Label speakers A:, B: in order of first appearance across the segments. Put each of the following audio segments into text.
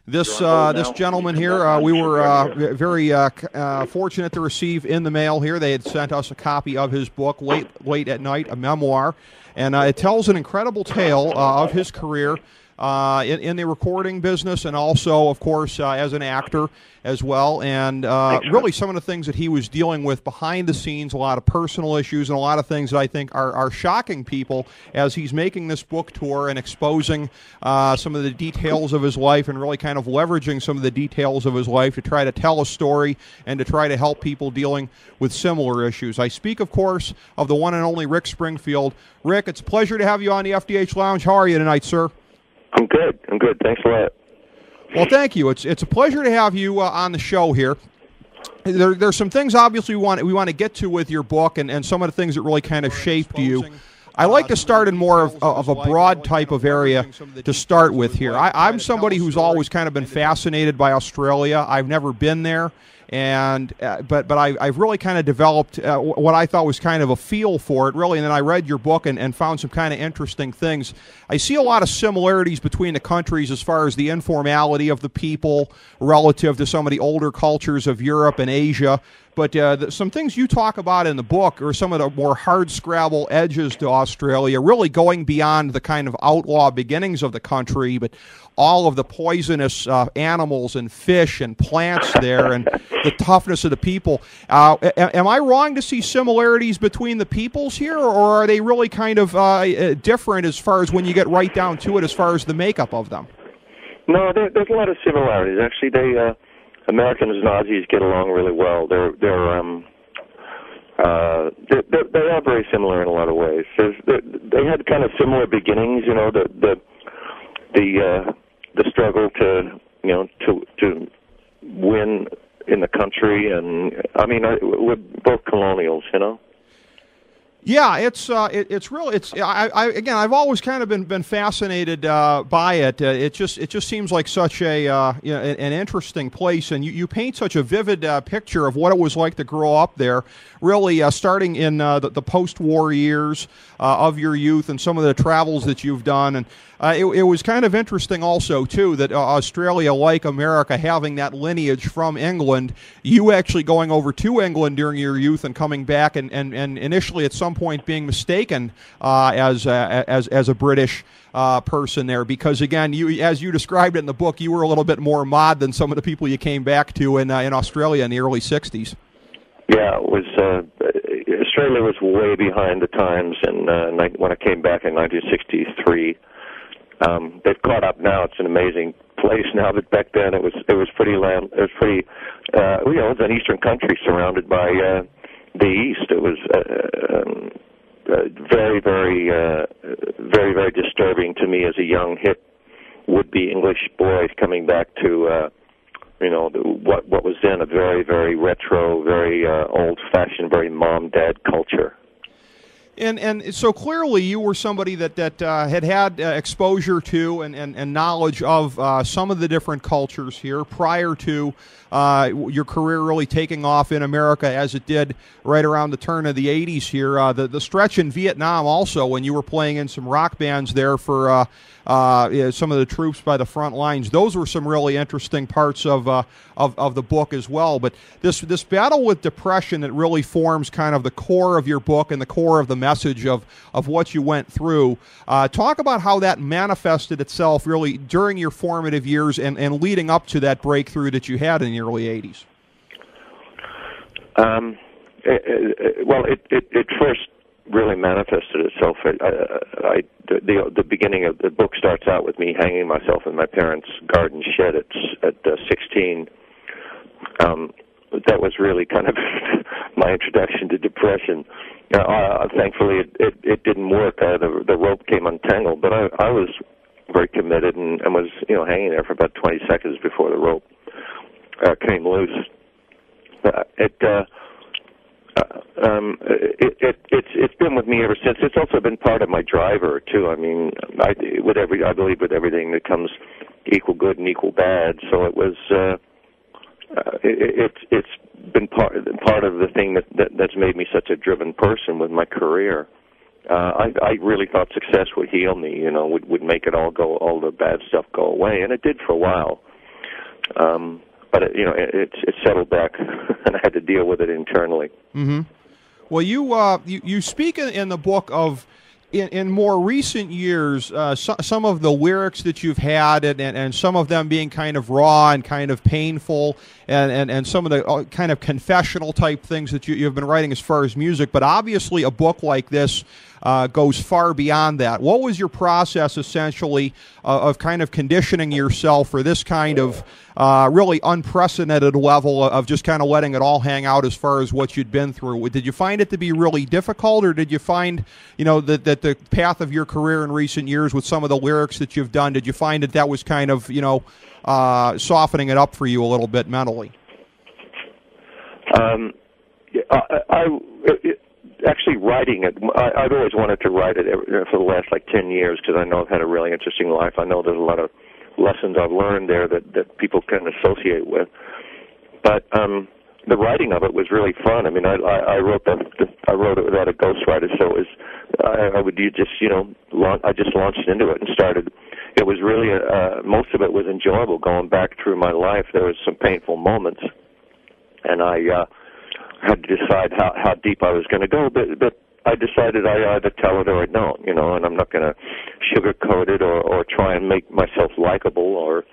A: This gentleman here, we were very fortunate to receive in the mail here. They had sent us a copy of his book, Late at Night, a memoir, and it tells an incredible tale of his career in the recording business, and also, of course, as an actor as well, and really some of the things that he was dealing with behind the scenes, a lot of personal issues, and a lot of things that I think are shocking people as he's making this book tour and exposing some of the details of his life, and really kind of leveraging some of the details of his life to try to tell a story and to try to help people dealing with similar issues. I speak, of course, of the one and only Rick Springfield. Rick, it's a pleasure to have you on the FDH Lounge. How are you tonight, sir?
B: I'm good. Thanks a lot.
A: Well, thank you. It's a pleasure to have you on the show here. There's some things, obviously, we want to get to with your book, and some of the things that really kind of shaped you. I like to start in more of a broad type of area to start with here. I'm somebody who's always kind of been fascinated by Australia. I've never been there. But I've really kind of developed what I thought was kind of a feel for it, really, and then I read your book and found some kind of interesting things. I see a lot of similarities between the countries as far as the informality of the people relative to some of the older cultures of Europe and Asia. But some things you talk about in the book are some of the more hard-scrabble edges to Australia, really going beyond the kind of outlaw beginnings of the country, but all of the poisonous animals and fish and plants there, and the toughness of the people. Am I wrong to see similarities between the peoples here, or are they really kind of different as far as when you get right down to it, as far as the makeup of them?
B: No, there's a lot of similarities. Actually, Americans and Aussies get along really well. They are very similar in a lot of ways. They had kind of similar beginnings. You know, the struggle to win in the country, and I mean, we're both colonials, you know.
A: Yeah, it's really again, I've always kind of been fascinated by it. It just seems like such an interesting place, and you paint such a vivid picture of what it was like to grow up there. Really, starting in the post-war years of your youth, and some of the travels that you've done, and it was kind of interesting also too that Australia, like America, having that lineage from England, you actually going over to England during your youth and coming back, and initially at some point being mistaken as a British person there, because again, as you described it in the book, you were a little bit more mod than some of the people you came back to in Australia in the early '60s.
B: Yeah, it was. Australia was way behind the times, and when I came back in 1963, they've caught up now. It's an amazing place now, but back then it was pretty. It was pretty. It was an eastern country surrounded by the east. It was very, very disturbing to me as a young hip would-be English boy coming back to. What was then a very, very retro, very old-fashioned, very mom-dad culture.
A: And so clearly you were somebody that had exposure to and knowledge of some of the different cultures here prior to your career really taking off in America as it did right around the turn of the 80s here. The stretch in Vietnam also, when you were playing in some rock bands there for some of the troops by the front lines, those were some really interesting parts of the book as well. But this battle with depression that really forms kind of the core of your book and the core of the message of what you went through. Talk about how that manifested itself really during your formative years and leading up to that breakthrough that you had in the early 80s.
B: Well, it first really manifested itself. The beginning of the book starts out with me hanging myself in my parents' garden shed at 16. That was really kind of my introduction to depression. Thankfully, it didn't work. The rope came untangled, but I was very committed and was hanging there for about 20 seconds before the rope came loose. It's been with me ever since. It's also been part of my driver too. I mean, I believe with everything that comes equal good and equal bad. So it was. It's been part of the thing that's made me such a driven person with my career. I really thought success would heal me. Would make it all the bad stuff go away, and it did for a while. But it settled back, and I had to deal with it internally.
A: Mm-hmm. Well, you speak in the book of in more recent years some of the lyrics that you've had, and some of them being kind of raw and kind of painful, and some of the kind of confessional type things that you've been writing as far as music. But obviously, a book like this goes far beyond that. What was your process, essentially, of kind of conditioning yourself for this kind of really unprecedented level of just kind of letting it all hang out as far as what you'd been through? Did you find it to be really difficult, or did you find, that the path of your career in recent years with some of the lyrics that you've done, did you find that was kind of, softening it up for you a little bit mentally?
B: Actually, writing it, I've always wanted to write it for the last 10 years, because I know I've had a really interesting life. I know there's a lot of lessons I've learned there that people can associate with. But the writing of it was really fun. I mean, I wrote it without a ghostwriter, so it was, I just launched into it and started. It was really most of it was enjoyable. Going back through my life, there was some painful moments, and I had to decide how deep I was going to go, but I decided I either tell it or I don't, and I'm not going to sugarcoat it or try and make myself likable or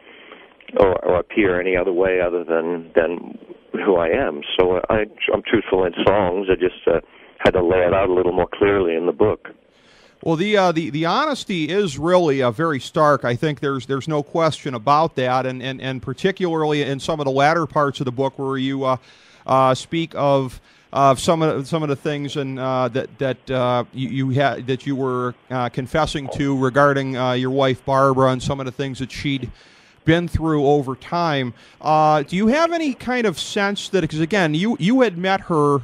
B: appear any other way other than who I am. So I'm truthful in songs. I just had to lay it out a little more clearly in the book.
A: Well, the honesty is really very stark. I think there's no question about that, and particularly in some of the latter parts of the book where you speak of some of the things and that you were confessing to regarding your wife Barbara and some of the things that she'd been through over time. Do you have any kind of sense that, because again, you had met her,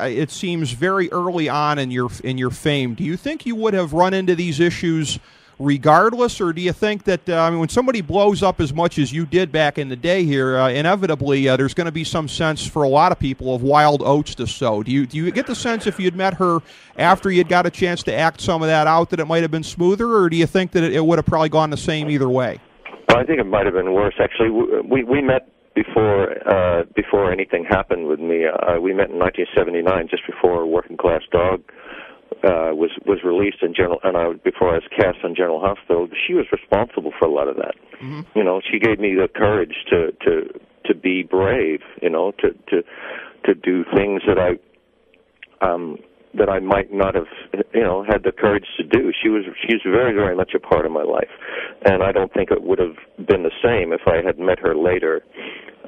A: it seems, very early on in your fame. Do you think you would have run into these issues regardless, or do you think that when somebody blows up as much as you did back in the day here, inevitably there's going to be some sense for a lot of people of wild oats to sow? Do you get the sense, if you'd met her after you'd got a chance to act some of that out, that it might have been smoother, or do you think that it would have probably gone the same either way?
B: Well, I think it might have been worse. Actually, we met before anything happened with me. We met in 1979, just before Working Class Dog was released in General, and before I was cast on General Hospital. She was responsible for a lot of that. Mm-hmm. She gave me the courage to be brave. To do things that I might not have had the courage to do. She's very, very much a part of my life, and I don't think it would have been the same if I had met her later.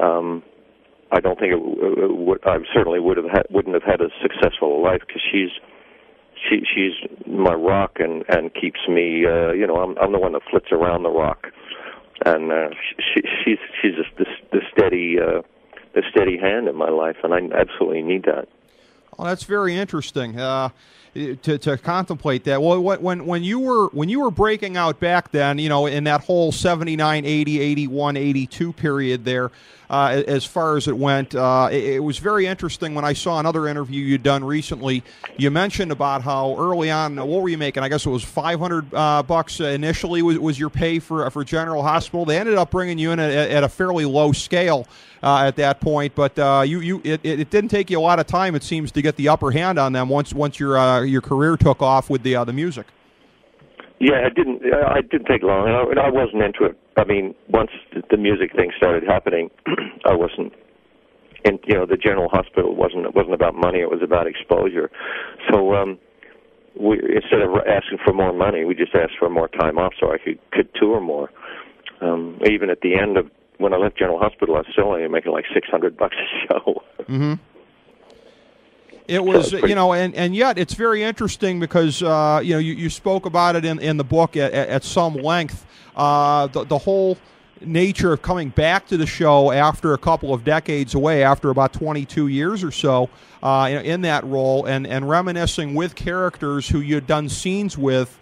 B: I don't think it would. I certainly wouldn't have had a successful life, because she's my rock and keeps me. I'm the one that flits around the rock, and she's just the steady hand in my life, and I absolutely need that.
A: Well, that's very interesting to contemplate that. Well, when you were breaking out back then, in that whole 79, 80, 81, 82 period there, as far as it went, it was very interesting when I saw another interview you'd done recently. You mentioned about how early on, what were you making? I guess it was $500 initially was your pay for General Hospital. They ended up bringing you in at a fairly low scale at that point, but it didn't take you a lot of time, it seems, to get the upper hand on them once your career took off with the music.
B: Yeah, it didn't take long, and I wasn't into it. I mean, once the music thing started happening, I wasn't. And the General Hospital wasn't about money; it was about exposure. So we, instead of asking for more money, we just asked for more time off so I could tour more. Even at the end of when I left General Hospital, I was still only making like $600 a show. Mm-hmm.
A: It was, and yet it's very interesting because, you spoke about it in the book at some length, the whole nature of coming back to the show after a couple of decades away, after about 22 years or so, in that role, and reminiscing with characters who you'd done scenes with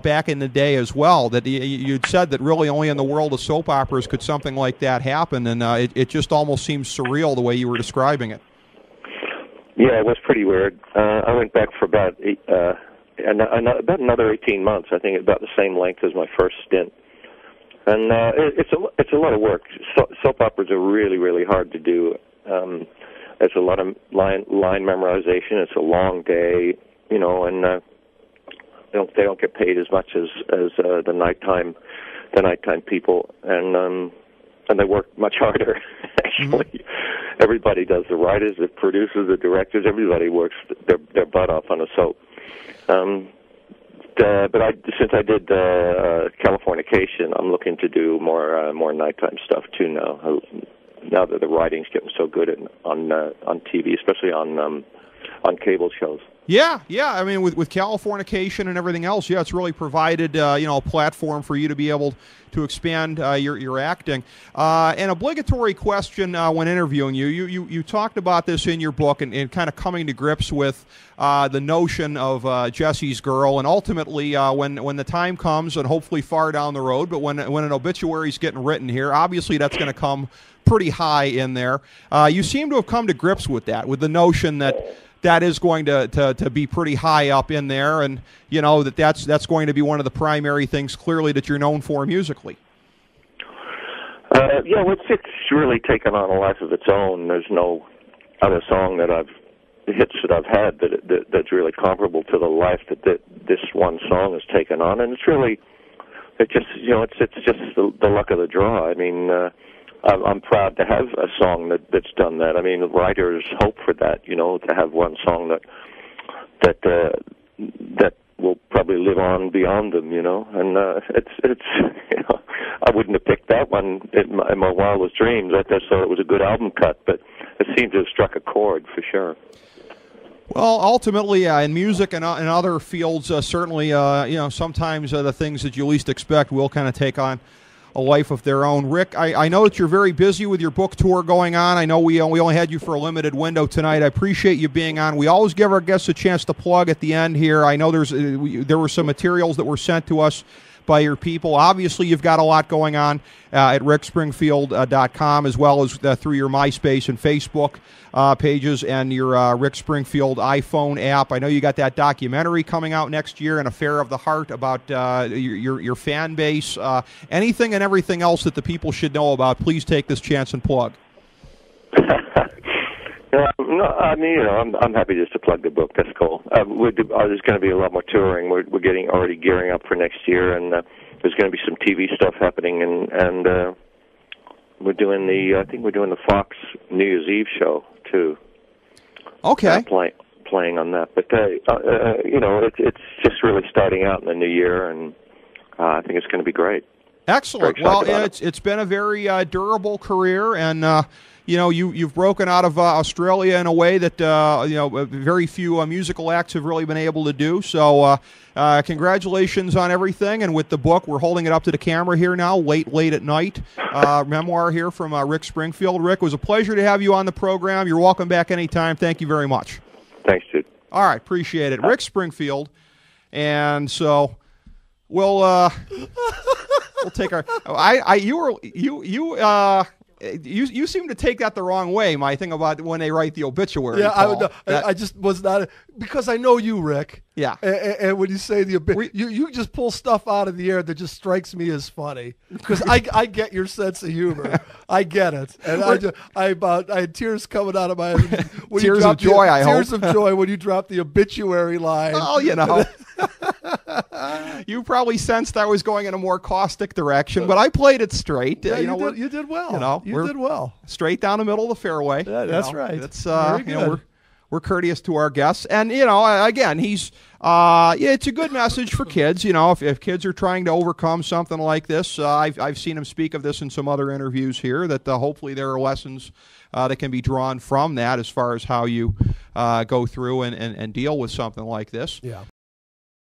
A: back in the day as well, that you'd said that really only in the world of soap operas could something like that happen, and it just almost seems surreal the way you were describing it.
B: Yeah, it was pretty weird. I went back for about another 18 months. I think about the same length as my first stint. And it's a lot of work. Soap operas are really, really hard to do. There's a lot of line memorization. It's a long day, you know, and they don't get paid as much as the nighttime people, and they work much harder. Actually, everybody does. The writers, the producers, the directors. Everybody works their butt off on a soap. But since I did Californication, I'm looking to do more nighttime stuff too now. Now that the writing's getting so good on TV, especially on cable shows.
A: Yeah. I mean, with Californication and everything else, it's really provided a platform for you to be able to expand your acting. An obligatory question when interviewing you. You talked about this in your book and kind of coming to grips with the notion of Jesse's Girl, and ultimately when the time comes, and hopefully far down the road, but when an obituary is getting written here, obviously that's going to come pretty high in there. You seem to have come to grips with that, with the notion that is going to be pretty high up in there, and you know that's going to be one of the primary things clearly that you're known for musically. It's really taken on a life of its own. There's no other song that hits that I've had that's really comparable to the life that this one song has taken on, and it's just the luck of the draw. I mean. I'm proud to have a song that's done that. I mean, writers hope for that, you know, to have one song that will probably live on beyond them, you know. And it's you know, I wouldn't have picked that one in my wildest dreams. I just thought it was a good album cut, but it seemed to have struck a chord for sure. Well, ultimately, in music and in other fields, certainly, sometimes the things that you least expect will kind of take on a life of their own. Rick, I know that you're very busy with your book tour going on. I know we only had you for a limited window tonight. I appreciate you being on. We always give our guests a chance to plug at the end here. I know there were some materials that were sent to us by your people. Obviously, you've got a lot going on at rickspringfield.com, as well as through your MySpace and Facebook pages and your Rick Springfield iPhone app. I know you got that documentary coming out next year, An Affair of the Heart, about your fan base. Anything and everything else that the people should know about, please take this chance and plug.
B: No, I mean, you know, I'm happy just to plug the book. That's cool. There's going to be a lot more touring. We're already gearing up for next year, and there's going to be some TV stuff happening, and we're doing the Fox New Year's Eve show too.
A: Okay.
B: Playing on that, but you know, it's just really starting out in the new year, and I think it's going to be great.
A: Excellent. Well, it's been a very durable career, and you've broken out of Australia in a way that very few musical acts have really been able to do. So, congratulations on everything. And with the book, we're holding it up to the camera here now, late at night. Memoir here from Rick Springfield. Rick, it was a pleasure to have you on the program. You're welcome back anytime. Thank you very much.
B: Thanks, dude.
A: All right, appreciate it, Rick Springfield. And so we'll take our. You seem to take that the wrong way, my thing about when they write the obituary.
C: Yeah, I just was not, because I know you, Rick.
A: Yeah.
C: And when you say the obituary, you just pull stuff out of the air that just strikes me as funny, because I get your sense of humor. I get it. And I had tears coming out of my
A: tears of joy.
C: Tears of joy when you dropped the obituary line.
A: Oh, you know. You probably sensed I was going in a more caustic direction, but I played it straight.
C: Yeah, you did well. You did well.
A: Straight down the middle of the fairway.
C: Yeah, that's right.
A: It's very good. We're courteous to our guests, and again, he's it's a good message for kids. If kids are trying to overcome something like this, I've seen him speak of this in some other interviews here. That hopefully there are lessons that can be drawn from that as far as how you go through and deal with something like this.
C: Yeah.